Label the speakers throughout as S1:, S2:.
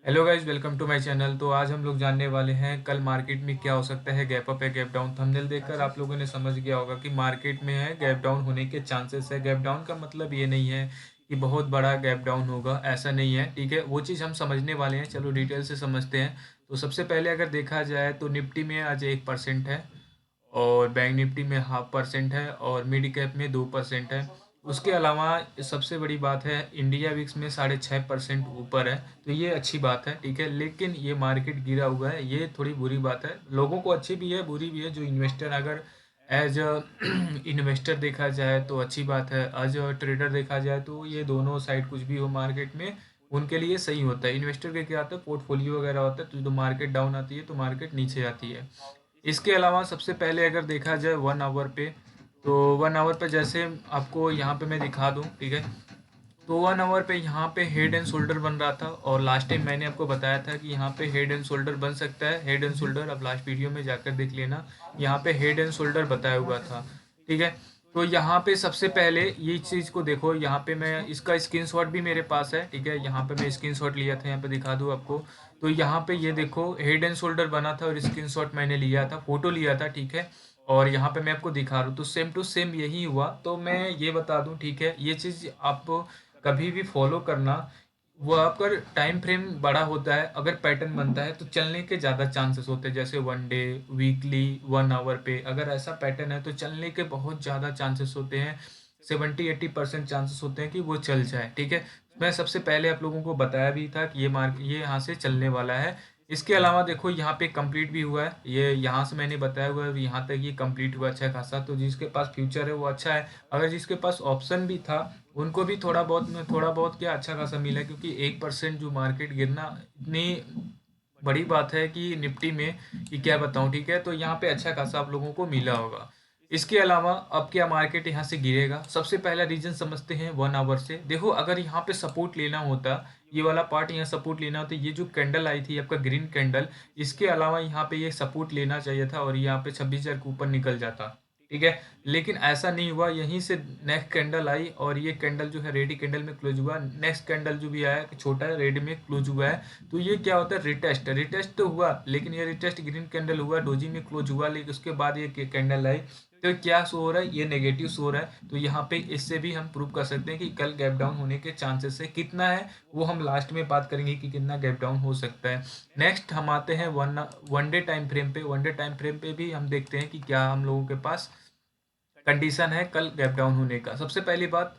S1: Hello guys, welcome to my channel. तो आज हम लोग जानने वाले हैं कल मार्केट में क्या हो सकता है। गैप अप है, गैप डाउन। थंबनेल देखकर आप लोगों ने समझ गया होगा कि मार्केट में है गैप डाउन होने के चांसेस है। गैप डाउन का मतलब ये नहीं है कि बहुत बड़ा गैप डाउन होगा, ऐसा नहीं है। ठीक है, वो चीज़ हम समझने वाले हैं। चलो डिटेल से समझते हैं। तो सबसे पहले अगर देखा जाए तो निफ्टी में आज 1% है, और बैंक निफ्टी में 0.5% है, और मिड कैप में 2% है। उसके अलावा सबसे बड़ी बात है, इंडिया विक्स में 6.5% ऊपर है। तो ये अच्छी बात है, ठीक है। लेकिन ये मार्केट गिरा हुआ है, ये थोड़ी बुरी बात है। लोगों को अच्छी भी है, बुरी भी है। जो इन्वेस्टर, अगर एज अ इन्वेस्टर देखा जाए तो अच्छी बात है, एज अ ट्रेडर देखा जाए तो ये दोनों साइड कुछ भी हो मार्केट में उनके लिए सही होता है। इन्वेस्टर के क्या होता है, पोर्टफोलियो वगैरह होता है। तो जो मार्केट डाउन आती है तो मार्केट नीचे आती है। इसके अलावा सबसे पहले अगर देखा जाए 1 आवर पे, तो 1 आवर पे जैसे आपको यहाँ पे मैं दिखा दूँ, ठीक है। तो 1 आवर पे यहाँ पे हेड एंड शोल्डर बन रहा था, और लास्ट टाइम मैंने आपको बताया था कि यहाँ पे हेड एंड शोल्डर बन सकता है। हेड एंड शोल्डर अब लास्ट वीडियो में जाकर देख लेना, यहाँ पे हेड एंड शोल्डर बताया हुआ था, ठीक है। तो यहाँ पे सबसे पहले ये चीज़ को देखो। यहाँ पे मैं इसका स्क्रीनशॉट भी मेरे पास है, ठीक है। यहाँ पे मैं स्क्रीनशॉट लिया था, यहाँ पे दिखा दूँ आपको। तो यहाँ पे ये देखो, हेड एंड शोल्डर बना था और स्क्रीनशॉट मैंने लिया था, फोटो लिया था, ठीक है। और यहाँ पे मैं आपको दिखा रहा हूँ, तो सेम टू सेम यही हुआ। तो मैं ये बता दूँ, ठीक है। ये चीज़ आप कभी भी फॉलो करना। वो आपका टाइम फ्रेम बड़ा होता है, अगर पैटर्न बनता है तो चलने के ज़्यादा चांसेस होते हैं। जैसे 1 डे, वीकली, 1 आवर पे अगर ऐसा पैटर्न है तो चलने के बहुत ज़्यादा चांसेस होते हैं। 70-80% चांसेस होते हैं कि वो चल जाए, ठीक है। मैं सबसे पहले आप लोगों को बताया भी था कि ये यहाँ से चलने वाला है। इसके अलावा देखो, यहाँ पे कंप्लीट भी हुआ है। ये यहाँ से मैंने बताया हुआ है, यहाँ तक ये कंप्लीट हुआ अच्छा खासा। तो जिसके पास फ्यूचर है वो अच्छा है। अगर जिसके पास ऑप्शन भी था उनको भी थोड़ा बहुत क्या अच्छा खासा मिला है, क्योंकि 1% जो मार्केट गिरना इतनी बड़ी बात है कि निफ्टी में, कि क्या बताऊं, ठीक है। तो यहाँ पे अच्छा खासा आप लोगों को मिला होगा। इसके अलावा अब क्या मार्केट यहाँ से गिरेगा, सबसे पहला रीजन समझते हैं 1 आवर से। देखो, अगर यहाँ पे सपोर्ट लेना होता, ये वाला पार्ट यहाँ सपोर्ट लेना होता, ये जो कैंडल आई थी आपका ग्रीन कैंडल, इसके अलावा यहाँ पे ये सपोर्ट लेना चाहिए था और यहाँ पे 26,000 के ऊपर निकल जाता, ठीक है। लेकिन ऐसा नहीं हुआ। यहीं से नेक्स्ट कैंडल आई, और ये कैंडल जो है रेडी कैंडल में क्लोज हुआ। नेक्स्ट कैंडल जो भी आया छोटा है, रेड में क्लोज हुआ है। तो ये क्या होता है, रिटेस्ट। रिटेस्ट तो हुआ, लेकिन ये रिटेस्ट ग्रीन कैंडल हुआ, डोजी में क्लोज हुआ, लेकिन उसके बाद ये कैंडल आई। तो क्या शो हो रहा है, ये नेगेटिव शो हो रहा है। तो यहाँ पे इससे भी हम प्रूव कर सकते हैं कि कल गैप डाउन होने के चांसेस है। कितना है वो हम लास्ट में बात करेंगे कि कितना गैप डाउन हो सकता है। नेक्स्ट हम आते हैं one one day time frame पे। वन डे टाइम फ्रेम पे भी हम देखते हैं कि क्या हम लोगों के पास कंडीशन है कल गैप डाउन होने का। सबसे पहली बात,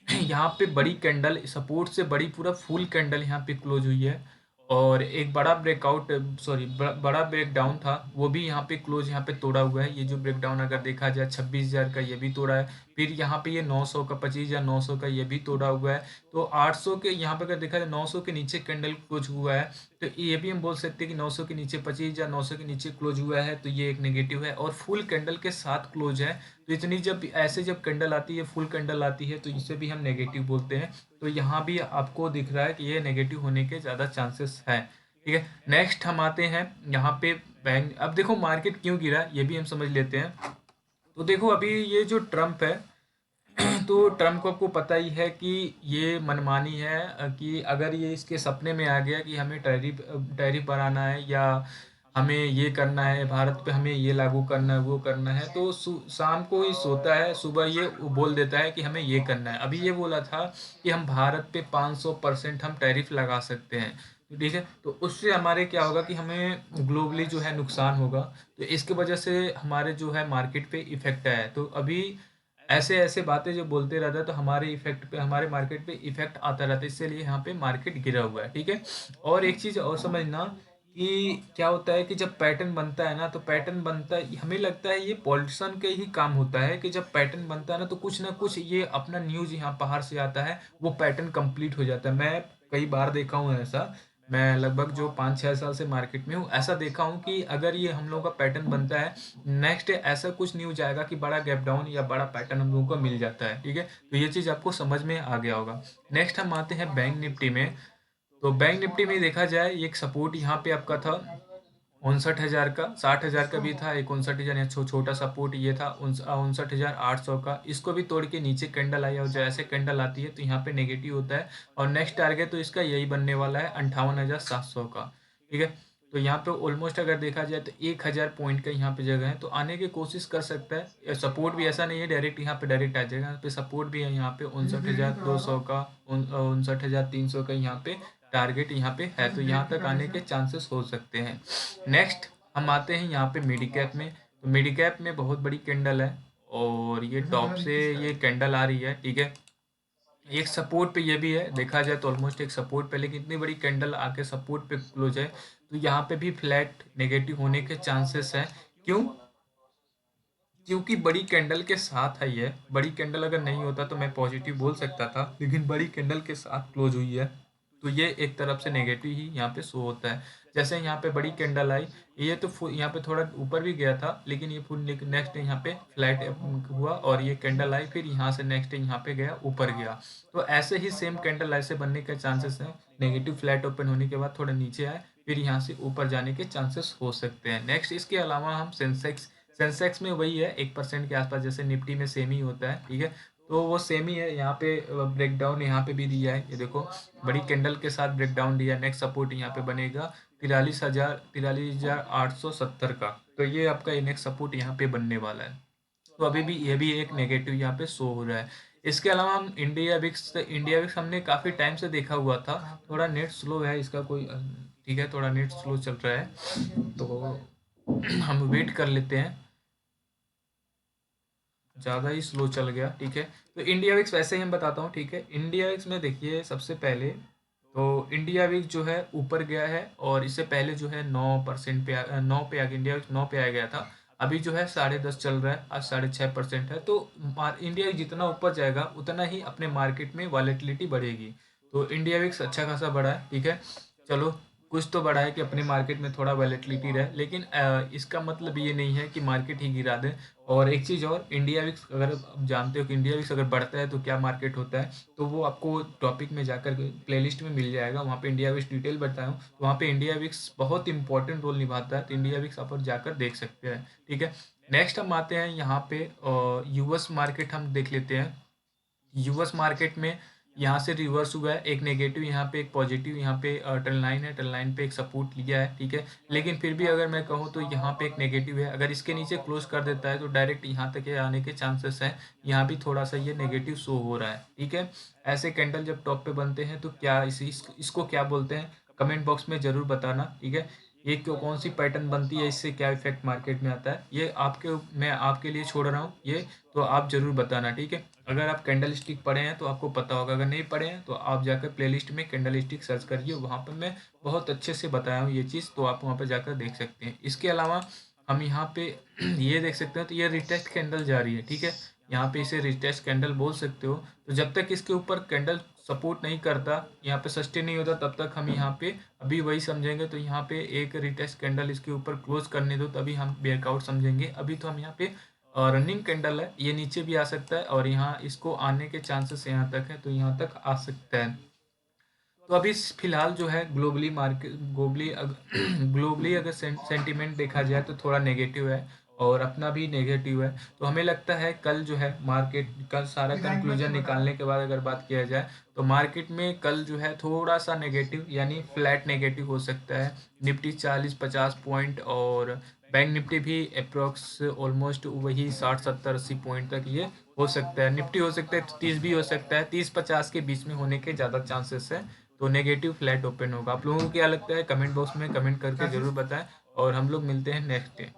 S1: यहाँ पे बड़ी कैंडल सपोर्ट से बड़ी, पूरा फुल कैंडल यहाँ पे क्लोज हुई है। और एक बड़ा ब्रेकआउट, सॉरी, बड़ा ब्रेक डाउन था, वो भी यहाँ पे क्लोज यहाँ पे तोड़ा हुआ है। ये जो ब्रेक डाउन अगर देखा जाए 26,000 का, ये भी तोड़ा है। फिर यहाँ पे ये 900 का, 25,900 का, ये भी तोड़ा हुआ है। तो 800 के यहाँ पे अगर देखा जाए 900 के नीचे कैंडल क्लोज हुआ है। तो ये भी हम बोल सकते हैं कि 900 के नीचे, 25,900 के नीचे क्लोज हुआ है, तो ये एक नेगेटिव है। और फुल कैंडल के साथ क्लोज है। तो इतनी जब ऐसे जब कैंडल आती है, फुल कैंडल आती है, तो इसे भी हम नेगेटिव बोलते हैं। तो यहाँ भी आपको दिख रहा है कि ये नेगेटिव होने के ज़्यादा चांसेस हैं, ठीक है। नेक्स्ट हम आते हैं यहाँ पे बैंक। अब देखो मार्केट क्यों गिरा, ये भी हम समझ लेते हैं। तो देखो, अभी ये जो ट्रम्प है, तो ट्रम्प को आपको पता ही है कि ये मनमानी है, कि अगर ये इसके सपने में आ गया कि हमें टैरिफ टैरिफ बढ़ाना है, या हमें ये करना है, भारत पे हमें ये लागू करना है, वो करना है, तो शाम को ही सोता है, सुबह ये बोल देता है कि हमें ये करना है। अभी ये बोला था कि हम भारत पे 500% हम टैरिफ लगा सकते हैं। तो ठीक है, तो उससे हमारे क्या होगा कि हमें ग्लोबली जो है नुकसान होगा। तो इसके वजह से हमारे जो है मार्केट पे इफेक्ट आया है। तो अभी ऐसे ऐसे बातें जो बोलते रहता है तो हमारे इफेक्ट पे, हमारे मार्केट पे इफेक्ट आता रहता है। इसलिए यहाँ पे मार्केट गिरा हुआ है, ठीक है। और एक चीज़ और समझना कि क्या होता है कि जब पैटर्न बनता है ना, तो पैटर्न बनता है, हमें लगता है ये पॉलिटिशियन के ही काम होता है कि जब पैटर्न बनता है ना, तो कुछ ना कुछ ये अपना न्यूज़ यहाँ बाहर से आता है, वो पैटर्न कंप्लीट हो जाता है। मैं कई बार देखा हूँ ऐसा। मैं लगभग जो 5-6 साल से मार्केट में हूँ, ऐसा देखा हूँ कि अगर ये हम लोगों का पैटर्न बनता है, नेक्स्ट ऐसा कुछ न्यूज आएगा कि बड़ा गैप डाउन या बड़ा पैटर्न हम लोगों को मिल जाता है, ठीक है। तो ये चीज़ आपको समझ में आ गया होगा। नेक्स्ट हम आते हैं बैंक निफ्टी में। तो बैंक निफ्टी में देखा जाए, एक सपोर्ट यहाँ पे आपका था 59,000 का, 60,000 का भी था, एक 59,000 या छोटा सपोर्ट ये था 59,800 का। इसको भी तोड़ के नीचे कैंडल आई और जैसे कैंडल आती है तो यहाँ पे नेगेटिव होता है और नेक्स्ट टारगेट तो इसका यही बनने वाला है 58,700 का। ठीक है, तो यहाँ पे ऑलमोस्ट अगर देखा जाए तो 1,000 पॉइंट का यहाँ पे जगह है, तो आने की कोशिश कर सकता है। सपोर्ट भी ऐसा नहीं है डायरेक्ट यहाँ पे डायरेक्ट आ जाएगा, यहाँ पे सपोर्ट भी है, यहाँ पे 59,200 का, 59,300 का यहाँ पे टारगेट यहाँ पे है, तो यहाँ तक आने के चांसेस हो सकते हैं। नेक्स्ट हम आते हैं यहाँ पे मिडी कैप में। तो मिडी कैप में बहुत बड़ी कैंडल है और ये टॉप से ये कैंडल आ रही है। ठीक है, एक सपोर्ट पे ये भी है, देखा जाए तो ऑलमोस्ट एक सपोर्ट पे, लेकिन इतनी बड़ी कैंडल आके सपोर्ट पे क्लोज है तो यहाँ पे भी फ्लैट नेगेटिव होने के चांसेस हैं। क्यों? क्योंकि बड़ी कैंडल के साथ है ये, बड़ी कैंडल अगर नहीं होता तो मैं पॉजिटिव बोल सकता था, लेकिन बड़ी कैंडल के साथ क्लोज हुई है तो ये एक तरफ से नेगेटिव ही यहाँ पे शो होता है। जैसे यहाँ पे बड़ी कैंडल आई, ये तो यहाँ पे थोड़ा ऊपर भी गया था, लेकिन ये फुल नेक्स्ट यहाँ पे फ्लैट हुआ और ये कैंडल आई, फिर यहाँ से नेक्स्ट यहाँ पे गया, ऊपर गया। तो ऐसे ही सेम कैंडल ऐसे बनने के चांसेस हैं, नेगेटिव फ्लैट ओपन होने के बाद थोड़ा नीचे आए, फिर यहाँ से ऊपर जाने के चांसेस हो सकते हैं। नेक्स्ट इसके अलावा हम सेंसेक्स में वही है 1% के आसपास, जैसे निफ्टी में सेम ही होता है। ठीक है, तो वो सेम ही है, यहाँ पे ब्रेकडाउन यहाँ पे भी दिया है, ये देखो बड़ी कैंडल के साथ ब्रेकडाउन दिया। नेक्स्ट सपोर्ट यहाँ पे बनेगा 43,870 का, तो ये आपका नेक्स्ट सपोर्ट यहाँ पे बनने वाला है। तो अभी भी ये भी एक नेगेटिव यहाँ पे शो हो रहा है। इसके अलावा हम इंडिया विक्स हमने काफ़ी टाइम से देखा हुआ था, थोड़ा नेट स्लो है इसका कोई ठीक है, थोड़ा नेट स्लो चल रहा है तो हम वेट कर लेते हैं, ज़्यादा ही स्लो चल गया। ठीक है, तो इंडिया विक्स वैसे ही हम बताता हूँ। ठीक है, इंडिया विक्स में देखिए सबसे पहले तो इंडिया विक्स जो है ऊपर गया है और इससे पहले जो है 9% पे 9 पे आ गया, इंडिया विक्स 9 पे आ गया था, अभी जो है 10.5 चल रहा है, आज 6.5% है। तो इंडिया विक्स जितना ऊपर जाएगा उतना ही अपने मार्केट में वॉलेटिलिटी बढ़ेगी, तो इंडिया विक्स अच्छा खासा बढ़ा है। ठीक है, चलो कुछ तो बढ़ा है कि अपने मार्केट में थोड़ा वॉलेटिलिटी रहे, लेकिन इसका मतलब ये नहीं है कि मार्केट ही गिरा दे। और एक चीज़ और, इंडिया विक्स अगर आप जानते हो कि इंडिया विक्स अगर बढ़ता है तो क्या मार्केट होता है, तो वो आपको टॉपिक में जाकर प्लेलिस्ट में मिल जाएगा, वहाँ पे इंडिया विक्स डिटेल बताया हूँ, तो वहाँ पे इंडिया विक्स बहुत इंपॉर्टेंट रोल निभाता है, तो इंडिया विक्स आप और जाकर देख सकते हैं। ठीक है, नेक्स्ट हम आते हैं यहाँ पे यूएस मार्केट हम देख लेते हैं। यूएस मार्केट में यहाँ से रिवर्स हुआ है, एक नेगेटिव यहाँ पे एक पॉजिटिव, यहाँ पे ट्रेंड लाइन है, ट्रेंड लाइन पे एक सपोर्ट लिया है। ठीक है, लेकिन फिर भी अगर मैं कहूँ तो यहाँ पे एक नेगेटिव है, अगर इसके नीचे क्लोज कर देता है तो डायरेक्ट यहाँ तक आने के चांसेस हैं, यहाँ भी थोड़ा सा ये नेगेटिव शो हो रहा है। ठीक है, ऐसे कैंडल जब टॉप पे बनते हैं तो क्या इसको क्या बोलते हैं, कमेंट बॉक्स में ज़रूर बताना। ठीक है, ये क्यों कौन सी पैटर्न बनती है, इससे क्या इफेक्ट मार्केट में आता है, ये मैं आपके लिए छोड़ रहा हूँ ये, तो आप ज़रूर बताना। ठीक है, अगर आप कैंडल स्टिक पढ़े हैं तो आपको पता होगा, अगर नहीं पढ़े हैं तो आप जाकर प्लेलिस्ट में कैंडल स्टिक सर्च करिए, वहाँ पर मैं बहुत अच्छे से बताया हूँ ये चीज़, तो आप वहाँ पर जाकर देख सकते हैं। इसके अलावा हम यहाँ पे ये देख सकते हैं, तो ये रिटेस्ट कैंडल जा रही है। ठीक है, यहाँ पे इसे रिटेस्ट कैंडल बोल सकते हो, तो जब तक इसके ऊपर कैंडल सपोर्ट नहीं करता, यहाँ पे सस्टेन नहीं होता, तब तक हम यहाँ पे अभी वही समझेंगे। तो यहाँ पे एक रिटेस्ट कैंडल इसके ऊपर क्लोज करने दो तभी हम ब्रेकआउट समझेंगे। अभी तो हम यहाँ पे रनिंग कैंडल है, ये नीचे भी आ सकता है और यहाँ इसको आने के चांसेस यहाँ तक है, तो यहाँ तक आ सकता है। तो अभी फिलहाल जो है ग्लोबली मार्केट ग्लोबली अगर सेंटीमेंट देखा जाए तो थोड़ा नेगेटिव है और अपना भी नेगेटिव है, तो हमें लगता है कल जो है मार्केट का सारा कंक्लूजन निकालने के बाद अगर बात किया जाए तो मार्केट में कल जो है थोड़ा सा नेगेटिव यानी फ्लैट नेगेटिव हो सकता है। निफ्टी 40-50 पॉइंट और बैंक निफ्टी भी अप्रोक्स ऑलमोस्ट वही 60-70-80 पॉइंट तक ये हो सकता है। निफ्टी हो सकता है 30 भी हो सकता है, 30-50 के बीच में होने के ज़्यादा चांसेस है, तो नेगेटिव फ्लैट ओपन होगा। आप लोगों को क्या लगता है कमेंट बॉक्स में कमेंट करके ज़रूर बताएं और हम लोग मिलते हैं नेक्स्ट डे।